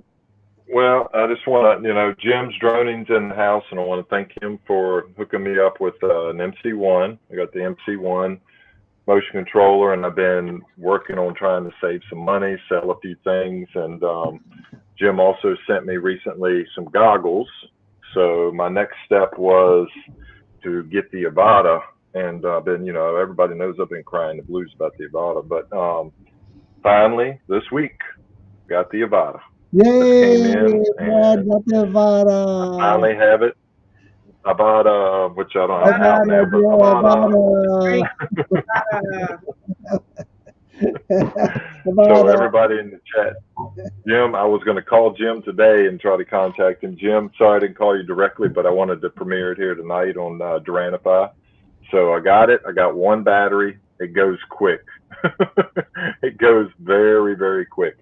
Well, I just want to, Jim's Droning's in the house, and I want to thank him for hooking me up with an MC1. I got the MC1 motion controller, and I've been working on trying to save some money, sell a few things, and Jim also sent me recently some goggles. So my next step was to get the Avata. And I've been, everybody knows I've been crying the blues about the Avata, but finally this week got the Avata. Yay! Brad got the Avata. I finally have it. Avata, which I don't have out now, but Avata. So everybody in the chat, Jim, I was going to call Jim today and try to contact him. Jim, sorry I didn't call you directly, but I wanted to premiere it here tonight on Duranify. So I got it. I got one battery. It goes quick. It goes very, very quick.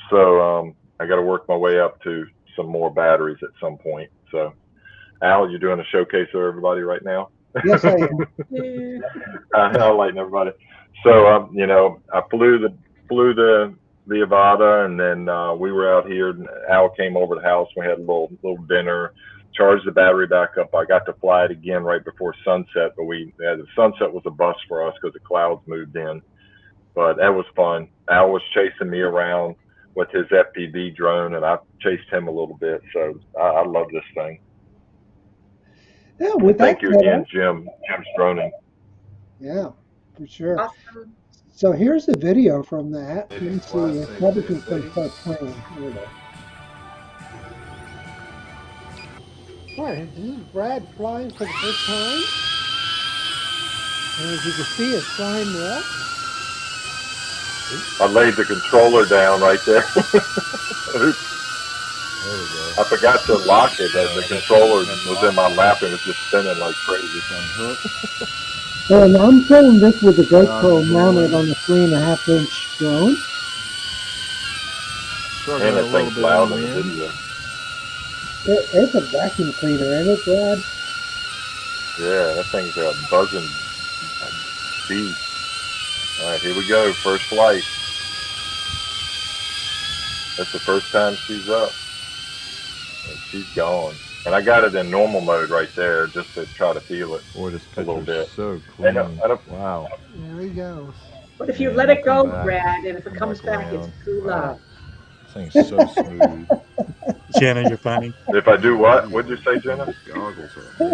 So I got to work my way up to some more batteries at some point. So, Al, you're doing a showcase of everybody right now. Yes, I am. Yeah. I'll lighten everybody. So, you know, I flew the Avata, and then we were out here. And Al came over to the house. We had a little dinner, charged the battery back up. I got to fly it again right before sunset, but the sunset was a bust for us because the clouds moved in. But that was fun. Al was chasing me around with his FPV drone, and I chased him a little bit. So I love this thing. Yeah, with Thank that you again, Jim's droning. Yeah, for sure. Awesome. So here's the video from that. Let me see if Publican's going to start playing. Here we go. All right, this is Brad flying for the first time. And as you can see, it's flying well. I laid the controller down right there. There we go. I forgot to lock it. The controller was in my lap and was just spinning like crazy. And I'm filming this with the GoPro mounted on a 3.5-inch drone. And that thing's loud in the video. It's a vacuum cleaner, isn't it, Brad? Yeah, that thing's a buzzing beat. All right, here we go. First flight. That's the first time she's up. And she's gone. And I got it in normal mode right there just to try to feel it. Boy, this a little bit. So clean. Wow. There he goes. What if you let it go, Brad, and if it comes back, it's true love? This thing's so smooth. Jenna, you're funny. If I do what? What'd you say, Jenna?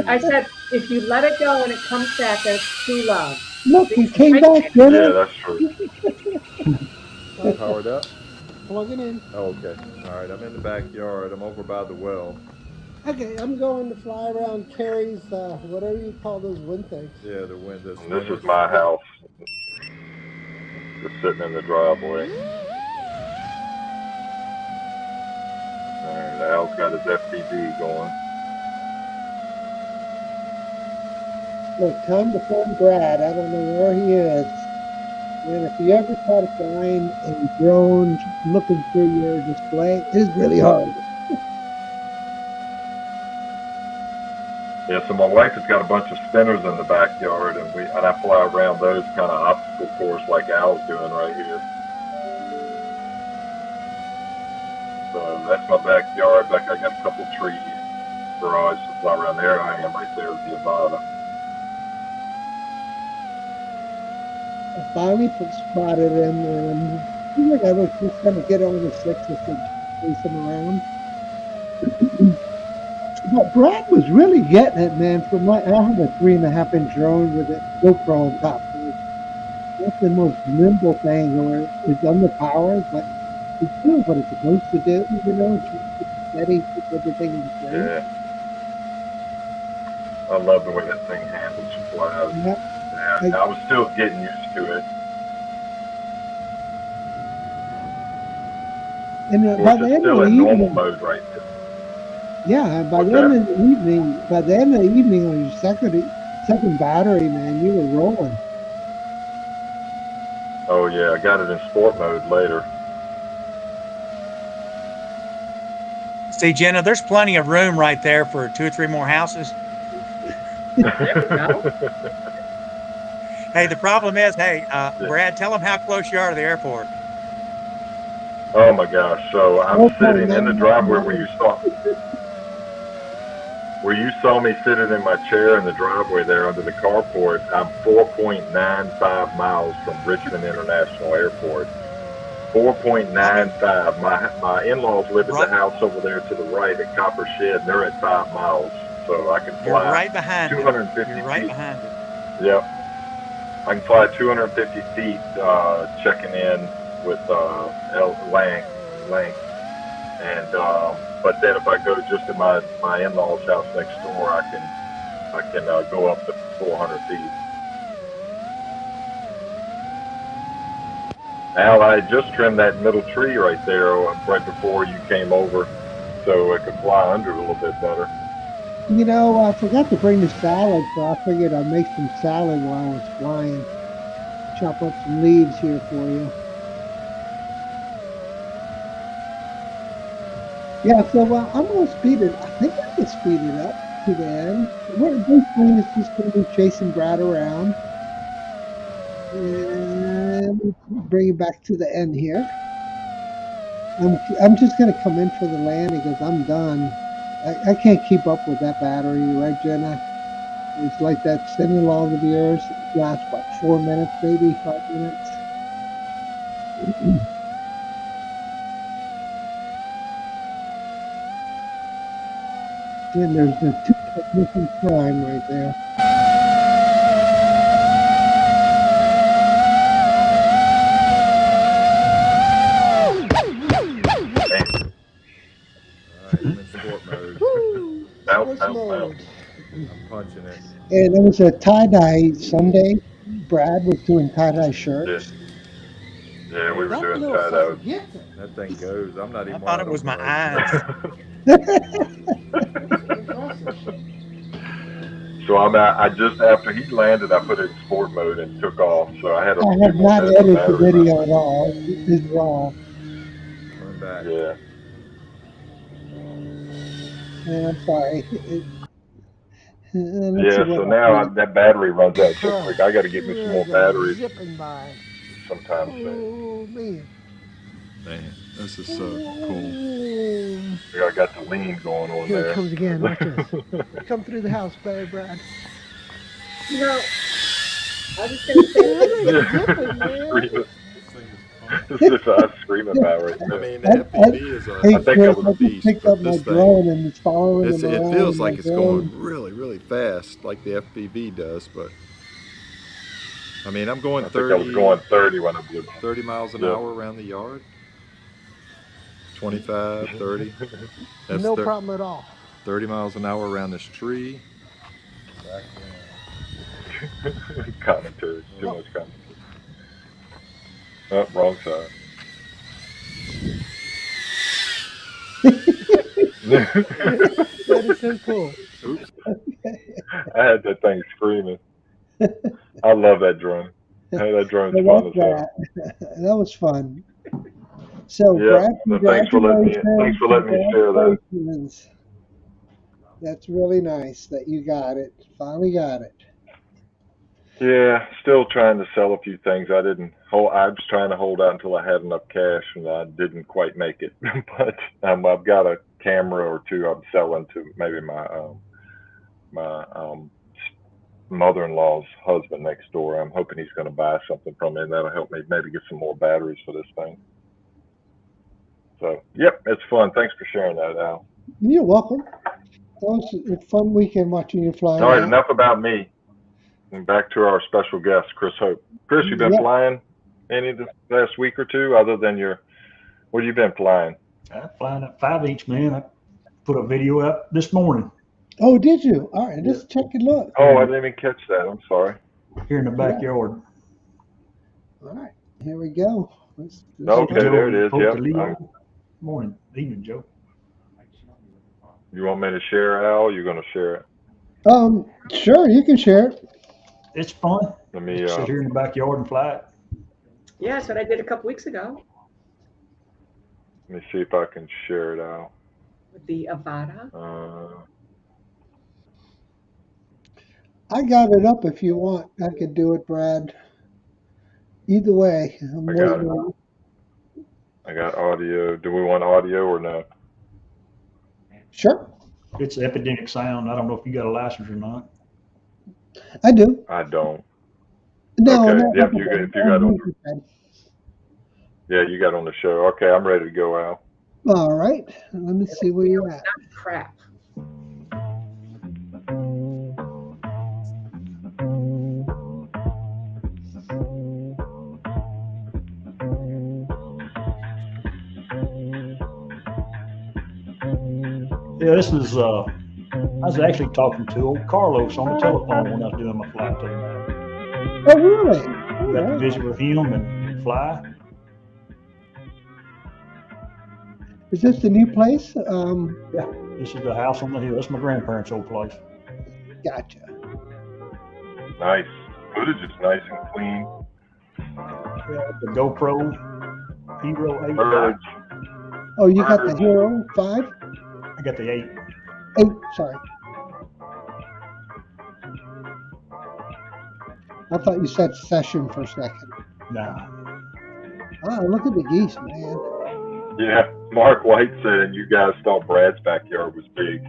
I said, if you let it go and it comes back, that's true love. Look, he came back, Jenna. Yeah, that's true. Powered up? Plug it in. Oh, okay. All right, I'm in the backyard. I'm over by the well. Okay, I'm going to fly around Carrie's, whatever you call those wind things. Yeah, the wind is. This is my house. Just sitting in the driveway. Alright, Al's got his FPV going. Look, time to find Brad. I don't know where he is. And if you ever try to find a drone looking through your display, it's really hard. Yeah, so my wife has got a bunch of spinners in the backyard, and I fly around those kind of obstacle course like Al's doing right here. So that's my backyard. Back I got a couple trees, garage to fly around there. I am right there with the Avata. I finally spotted him, and I feel like I was just going to get on the sixes and chase him around. But Brad was really getting it, man. I have a 3.5-inch drone with a GoPro on top. That's the most nimble thing, or it's underpowered, but it's doing what it's supposed to do. You know, it's steady, keep everything in place. Yeah. I love the way that thing handles flies. Yep. Yeah, I was still getting used to it. And by the end of the normal evening, mode right now. yeah, by What's the end of the evening on your second battery, man, you were rolling. Oh yeah, I got it in sport mode later. See, Jenna, there's plenty of room right there for 2 or 3 more houses. There we go. Hey, the problem is, Brad, tell them how close you are to the airport. Oh my gosh! So I'm sitting in the driveway where you saw me sitting in my chair in the driveway there under the carport. I'm 4.95 miles from Richmond International Airport. 4.95. My in-laws live at the house over there to the right at Copper Shed, and they're at 5 miles, so I can fly. You're right behind 250 it. You're right feet. behind it. Yep. I can fly 250 feet, checking in with Lang. And but then if I go just to my in-laws' house next door, I can go up to 400 feet. Al, I just trimmed that middle tree right there right before you came over, so I could fly under it a little bit better. You know, I forgot to bring the salad, so I figured I'd make some salad while I was flying. Chop up some leaves here for you. Yeah, so I'm going to speed it. I think I can speed it up to the end. We're basically it's just going to be chasing Brad around and bring it back to the end here. I'm just going to come in for the landing because I'm done. I can't keep up with that battery, right, Jenna? It's like that center log of yours lasts what 4 minutes, maybe 5 minutes. And there's the two technician prime right there. All right, I'm in sport mode. Woo! Bounce, Sports bounce, mode. I'm punching it. And it was a tie-dye Sunday. Brad was doing tie-dye Yeah, shirts. yeah, we were That doing little tie-dye. sucker gets it. That thing goes. I'm not I even thought it wide was open my right eyes. Impressive. So I just after he landed, I put it in sport mode and took off. So I had a I few have more not minutes of edited the battery life. video at all. It's raw. now. I'm back. Yeah, And I'm sorry. Let's see yeah. what So else now we that battery runs out so got. quick. I got to get me some Really more goes batteries zipping by. sometime soon. Oh, man. Man, this is so cool. Oh. I got the lean going on Here there. it comes again. Watch this. Come through the house, baby, Brad. You know, I was just gonna say, It's zipping, man. Screaming. This thing is fun. It's just us screaming about right I now. mean, the FPV is Hey, I think Chris, I was I a just beast, picked but up my this thing, drone and it's following him it around. feels with like my it's drone. going really, really fast, like the FPV does. But I mean, I'm going I think I was going 30 when I blew. 30 miles an Yeah. hour around the yard. 25, 30. That's No problem at all. 30 miles an hour around this tree. Commentary, too much commentary. Oh, wrong side. That is so cool. Oops. I had that thing screaming. I love that drone. Hey, that drone's I fun like as hell. that. That was fun. So, Yeah, Brad, so thanks for letting me share that. congratulations. That's really nice that you got it. Finally got it. Yeah, still trying to sell a few things. I was trying to hold out until I had enough cash, and I didn't quite make it. But I've got a camera or two I'm selling to maybe my mother-in-law's husband next door. I'm hoping he's going to buy something from me, and that'll help me maybe get some more batteries for this thing. So, yep, it's fun. Thanks for sharing that, Al. You're welcome. That was a fun weekend watching you fly All right, around. enough about me. And back to our special guest, Chris Hope. Chris, you been Yeah. flying any of the last week or two, other than what have you been flying? I'm flying at 5 each, man. I put a video up this morning Oh, did you? All right, let's check and look. Oh, I didn't even catch that. I'm sorry. here in the backyard. All right, here we go. Let's Okay, there it is. Hope Yep. to Leo. Morning, evening, Joe. You want me to share, Al? You're going to share it? Sure, you can share it. It's fun. Let me. Sit here in the backyard and fly it. yeah, that's what I did a couple weeks ago Let me see if I can share it, Al. with the Avata. I got it up if you want. I could do it, Brad. Either way, I'm I got waiting it. on you. I got audio. Do we want audio or no? Sure, It's epidemic sound. I don't know if you got a license or not. I do. I don't. No, Okay, no. yep, you got on. Yeah, you got on the show. Okay, I'm ready to go, Al. All right, let me see where you're at. Crap. Yeah, this is, I was actually talking to old Carlos on the telephone when I was doing my flight the other night. Oh, really? Got to visit with him and fly. Is this the new place? Yeah, this is the house on the hill. That's my grandparents' old place. Gotcha. Nice. Footage is nice and clean. Yeah, the GoPro Hero 8. Birds. Oh, you got the Hero 5? I got the 8. 8, sorry. I thought you said session for a second. Nah. Ah, look at the geese, man. Yeah, Mark White said you guys thought Brad's backyard was big.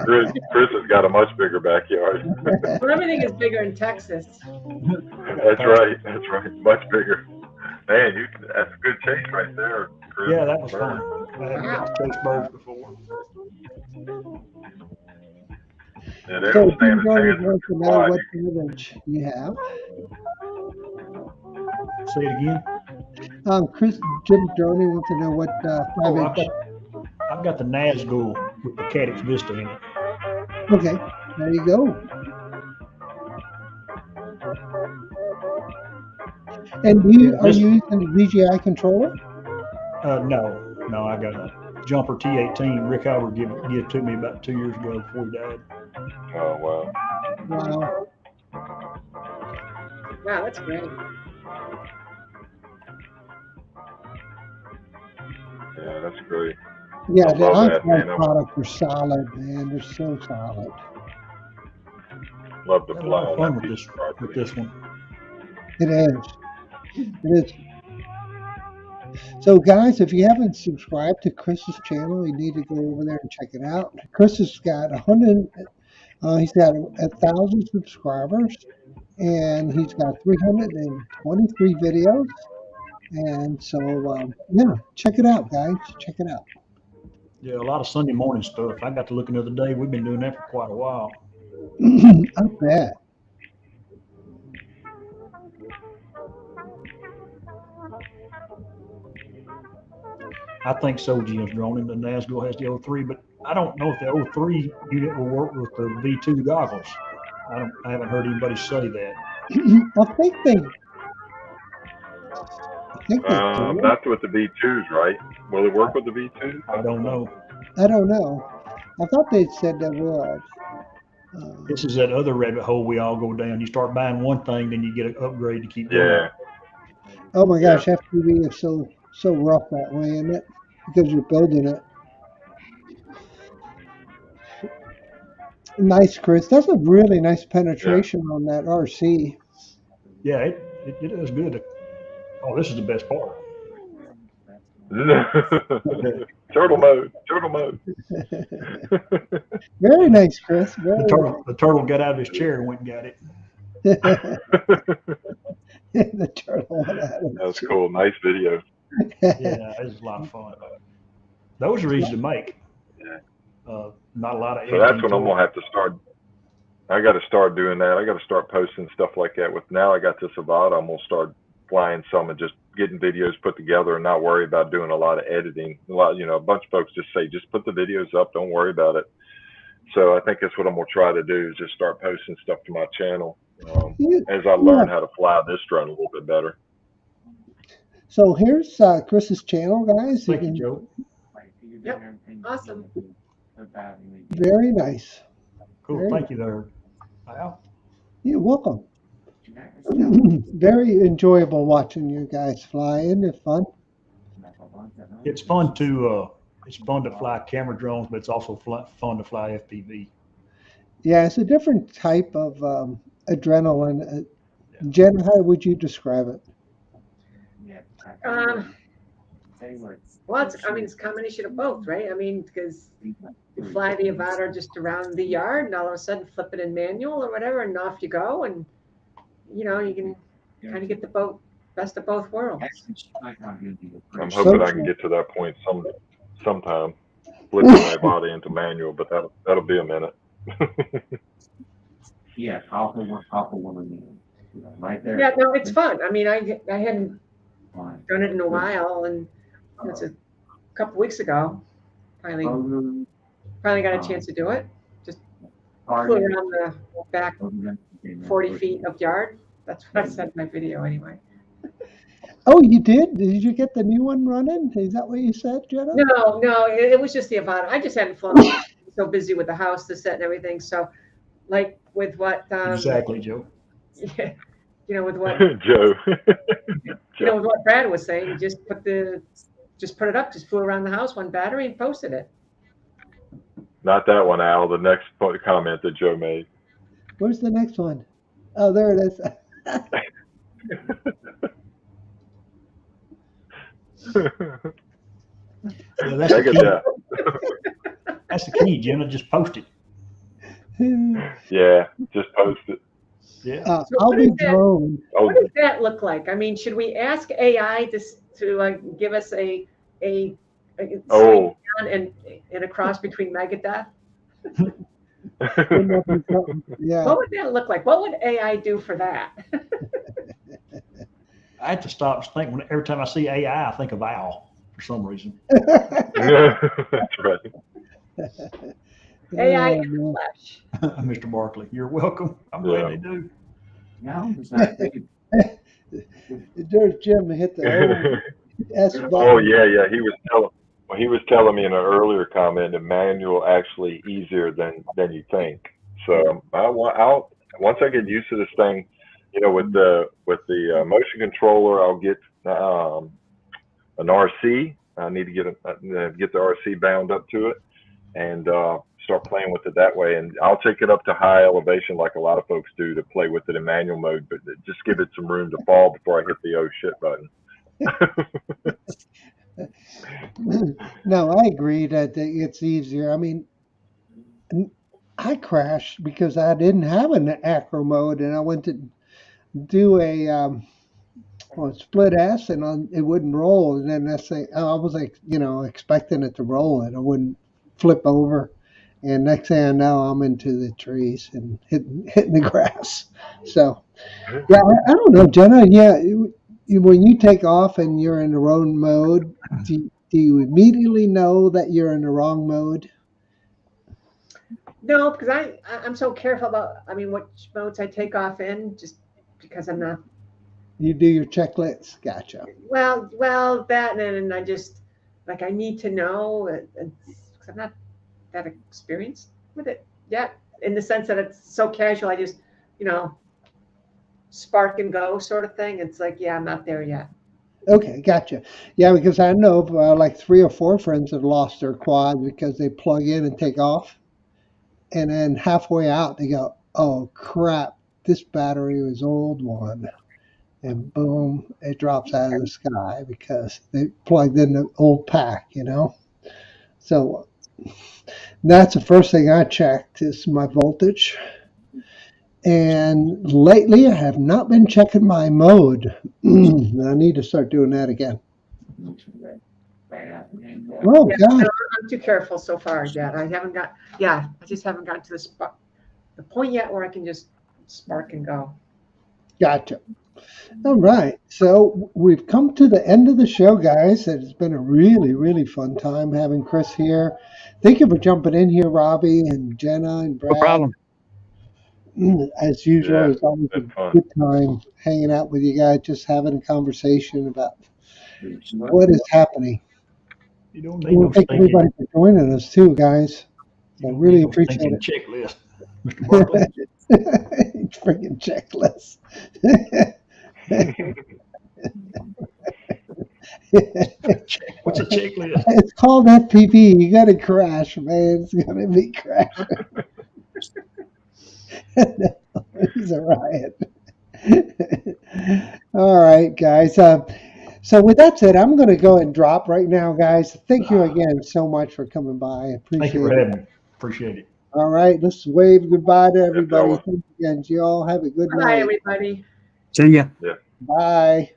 Chris has got a much bigger backyard. Well, everything is bigger in Texas. That's right. That's right. Much bigger. Man, that's a good chase right there, Chris. Yeah, that was fun. I haven't got to chase birds before. Yeah, they So don't stand a Jim chance wants to to know fly. what image you have. Say it again. Jim Droney wants to know what Oh, 5-inch. I've got the Nazgul with the Cadix Vista in it. Okay, there you go. And are you using the DJI controller? No, I got a Jumper T18. Rick Howard gave it to me about 2 years ago before he died. Oh, wow. Wow. Wow, that's great. Yeah, that's great. Yeah, I the love that, iPhone man. products are solid, man. They're so solid. Love to Had a fly lot of on fun that with piece this of property. with this one. It is. It is. So, guys, if you haven't subscribed to Chris's channel, you need to go over there and check it out. Chris has got 100. He's got 1,000 subscribers, and he's got 323 videos. And so, yeah, check it out, guys. Check it out. Yeah, a lot of Sunday morning stuff. I got to look another day. We've been doing that for quite a while. I bet. I think so, Jim's drawn in. The Nazgul has the 03, but I don't know if the 03 unit will work with the V2 goggles. I haven't heard anybody say that. I think they do. Not with the V2s, right? Will it work with the V2s? I don't know. I don't know. I thought they said they would. This is that other rabbit hole we all go down. You start buying one thing, then you get an upgrade to keep going. Yeah. Oh my gosh, FPV is so rough that way, isn't it? Because you're building it. Nice, Chris. That's a really nice penetration on that RC. Yeah, it does good. Oh, this is the best part. Turtle mode. Very nice, Chris. Very The turtle got out of his chair and went and got it. The turtle went out of his That's chair. cool. Nice video. Yeah, it was a lot of fun. Those are easy to make. Not a lot of. So that's when I'm gonna have to start. I got to start doing that. I got to start posting stuff like that. With now I got this Avata, I'm gonna start flying some and just getting videos put together and not worry about doing a lot of editing. A bunch of folks just say, just put the videos up, don't worry about it. So I think that's what I'm gonna try to do, is just start posting stuff to my channel as I learn how to fly this drone a little bit better. So here's Chris's channel, guys. Thank you, Joe. Yep. Awesome. Very nice. Cool. Thank you there. Al. You're welcome. Very enjoyable watching you guys fly. Isn't it fun? It's fun to fly camera drones, but it's also fun to fly FPV. Yeah, it's a different type of adrenaline. Jenna, how would you describe it? Well, it's a combination of both, right? I mean, because you fly the Avata just around the yard, and all of a sudden flip it in manual or whatever, and off you go, and you can kind of get the best of both worlds. I'm hoping I can get to that point sometime, flipping my body into manual, but that'll be a minute. Yeah, awful woman. Right there. Yeah, no, it's fun. I mean, I hadn't done it in a while, and it's a couple weeks ago. Finally got a chance to do it. Just flew around the back 40 feet of yard. That's what I said in my video anyway. Oh, you did? Did you get the new one running? Is that what you said, Jenna? No, it was just the Avata. I just hadn't flown. So busy with the house, the set, and everything. So, like with what? Exactly, Joe. Yeah, with what Joe. with what Brad was saying, just put the just put it up, just flew around the house, one battery, and posted it. Not that one, Al. The next comment that Joe made. Where's the next one? Oh, there it is. Yeah, that's the key. That's the key, Jenna. Just post it. Yeah, just post it. Yeah. So I'll what be is that? drone. What does that look like? I mean, should we ask AI to give us a Oh. and a cross between Megadeth? Yeah. What would that look like? What would AI do for that? I have to stop and think. Every time I see AI, I think of Al for some reason. That's right. AI in the flesh. Mr. Barkley, you're welcome. I'm glad they do. No, it's not big. There's Jim hit the old S button. Oh yeah. He was telling me in an earlier comment that manual actually easier than you think. So once I get used to this thing, with the motion controller, I'll get an RC. I need to get the RC bound up to it and start playing with it that way. And I'll take it up to high elevation like a lot of folks do to play with it in manual mode, but just give it some room to fall before I hit the oh shit button. No, I agree that it's easier. I mean, I crashed because I didn't have an acro mode, and I went to do a split S, and it wouldn't roll. And then I was like, expecting it to roll, and it wouldn't flip over. And next thing I know, I'm into the trees and hitting the grass. So, yeah, I don't know, Jenna. Yeah, when you take off and you're in the wrong mode, do you immediately know that you're in the wrong mode? No, because I'm so careful about, which modes I take off in, just because I'm not. You do your checklist. Gotcha. Well, that, and I just, I need to know, because I'm not that experienced with it yet, in the sense that it's so casual. I just, spark and go sort of thing. It's like, yeah, I'm not there yet. Okay, gotcha. Yeah, because I know of 3 or 4 friends have lost their quad because they plug in and take off. And then halfway out, they go, oh, crap, this battery was old one. And boom, it drops out of the sky because they plugged in the old pack, So that's the first thing I checked is my voltage. And lately, I have not been checking my mode. I need to start doing that again. Oh, God. I'm too careful so far yet. I just haven't gotten to the point yet where I can just spark and go. Gotcha. All right. So we've come to the end of the show, guys. It's been a really, really fun time having Chris here. Thank you for jumping in here, Robbie and Jenna and Brad. No problem. As usual, it's always a good time hanging out with you guys, just having a conversation about what is happening. You don't need no thank everybody for joining us too, guys. I really appreciate it. Checklist, Mr. Barkley. Freaking checklist. What's a checklist? It's called FPV. You got to crash, man. It's gonna be crash. He's a riot. All right, guys. So with that said, I'm going to go and drop right now, guys. Thank you again so much for coming by. I appreciate Thank you for having me. Appreciate it. All right, let's wave goodbye to everybody. Thank you again. You all have a good night. Bye, everybody. See ya. Yeah. Bye.